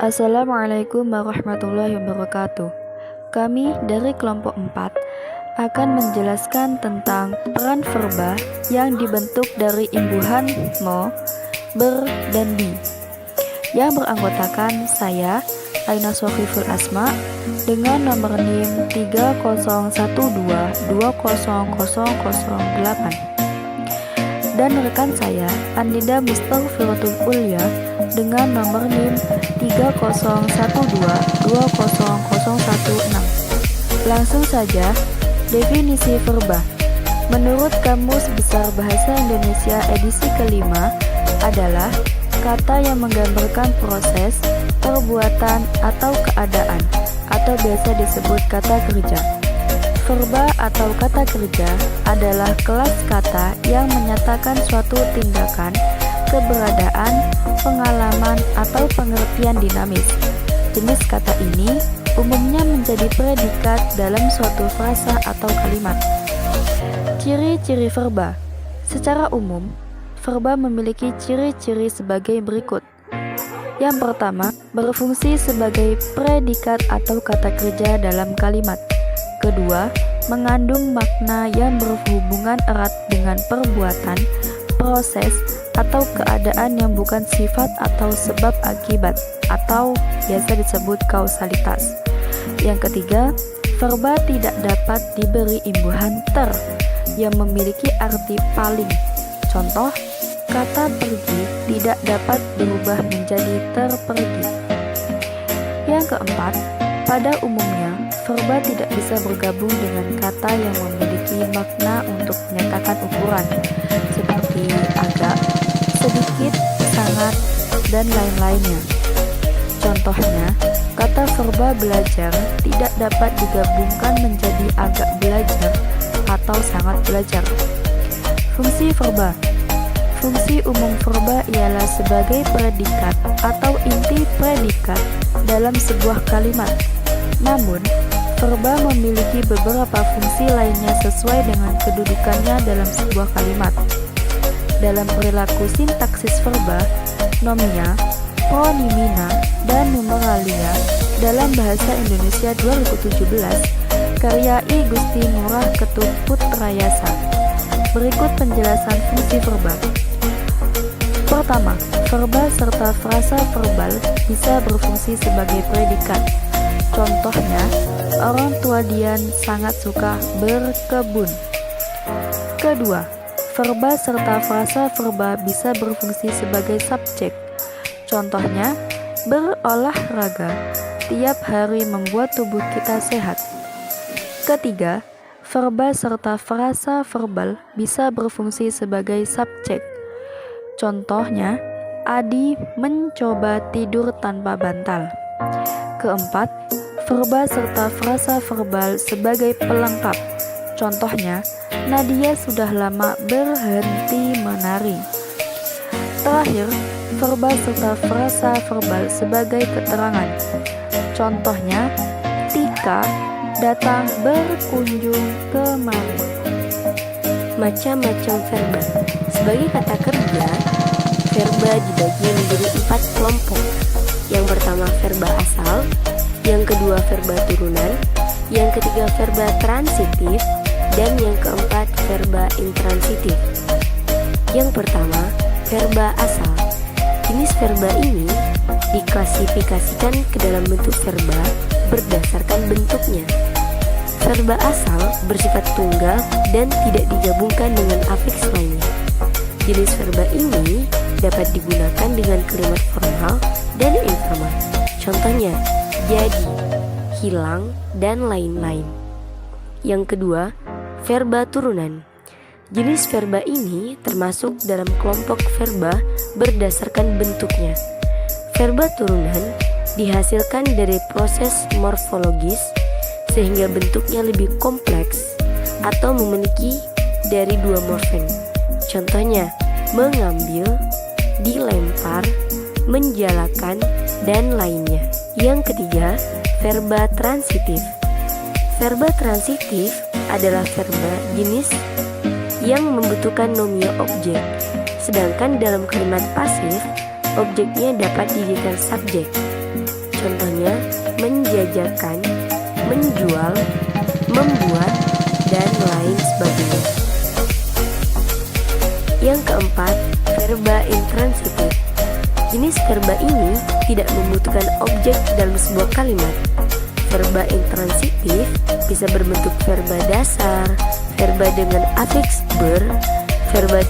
Assalamualaikum warahmatullahi wabarakatuh. Kami dari kelompok 4 akan menjelaskan tentang peran verba yang dibentuk dari imbuhan mo, ber, dan bi, yang beranggotakan saya, Aina Sohiful Asma, dengan nomor NIM 3012200008, dan rekan saya, Andida Mustaghfiratul Ulya, dengan nomor NIM 3012200016. Langsung saja, definisi verba. Menurut Kamus Besar Bahasa Indonesia edisi kelima adalah kata yang menggambarkan proses, perbuatan, atau keadaan, atau biasa disebut kata kerja. Verba atau kata kerja adalah kelas kata yang menyatakan suatu tindakan, keberadaan, pengalaman, atau pengertian dinamis. Jenis kata ini umumnya menjadi predikat dalam suatu frasa atau kalimat. Ciri-ciri verba. Secara umum, verba memiliki ciri-ciri sebagai berikut. Yang pertama, berfungsi sebagai predikat atau kata kerja dalam kalimat. Kedua, mengandung makna yang berhubungan erat dengan perbuatan, proses, atau keadaan yang bukan sifat atau sebab akibat, atau biasa disebut kausalitas. Yang ketiga, verba tidak dapat diberi imbuhan ter yang memiliki arti paling. Contoh, kata pergi tidak dapat berubah menjadi terpergi. Yang keempat, pada umumnya, verba tidak bisa bergabung dengan kata yang memiliki makna untuk menyatakan ukuran, seperti agak, sedikit, sangat, dan lain-lainnya. Contohnya, kata verba belajar tidak dapat digabungkan menjadi agak belajar atau sangat belajar. Fungsi verba. Fungsi umum verba ialah sebagai predikat atau inti predikat dalam sebuah kalimat. Namun, verba memiliki beberapa fungsi lainnya sesuai dengan kedudukannya dalam sebuah kalimat. Dalam perilaku sintaksis verba, nomina, pronimina, dan numeralia dalam Bahasa Indonesia 2017, karya I Gusti Ngurah Ketut Putrayasa. Berikut penjelasan fungsi verba. Pertama, verba serta frasa verbal bisa berfungsi sebagai predikat. Contohnya, orang tua Dian sangat suka berkebun. Kedua, verba serta frasa verba bisa berfungsi sebagai subjek. Contohnya, berolahraga tiap hari membuat tubuh kita sehat. Ketiga, verba serta frasa verbal bisa berfungsi sebagai subjek. Contohnya, Adi mencoba tidur tanpa bantal. Keempat, verba serta frasa verbal sebagai pelengkap. Contohnya, Nadia sudah lama berhenti menari. Terakhir, verba serta frasa verbal sebagai keterangan. Contohnya, Tika datang berkunjung kemari. Macam-macam verba. Sebagai kata kerja, verba dibagi menjadi 4 kelompok. Yang pertama verba asal, yang kedua verba turunan, yang ketiga verba transitif, dan yang keempat verba intransitif. Yang pertama, verba asal. Jenis verba ini diklasifikasikan ke dalam bentuk verba berdasarkan bentuknya. Verba asal bersifat tunggal dan tidak digabungkan dengan afiks lainnya. Jenis verba ini dapat digunakan dengan kalimat formal dan informal. Contohnya, jadi, hilang, dan lain-lain. Yang kedua, verba turunan. Jenis verba ini termasuk dalam kelompok verba berdasarkan bentuknya. Verba turunan dihasilkan dari proses morfologis sehingga bentuknya lebih kompleks atau memiliki dari 2 morfem. Contohnya, mengambil, dilempar, menjalakan, dan lainnya. Yang ketiga, verba transitif. Verba transitif adalah verba jenis yang membutuhkan nomio objek, sedangkan dalam kalimat pasif, objeknya dapat dijadikan subjek. misalnya menjajakan, menjual, membuat, dan lain sebagainya. Yang keempat, verba intransitif. Jenis verba ini tidak membutuhkan objek dalam sebuah kalimat. Verba intransitif bisa berbentuk verba dasar, verba dengan afiks ber, verba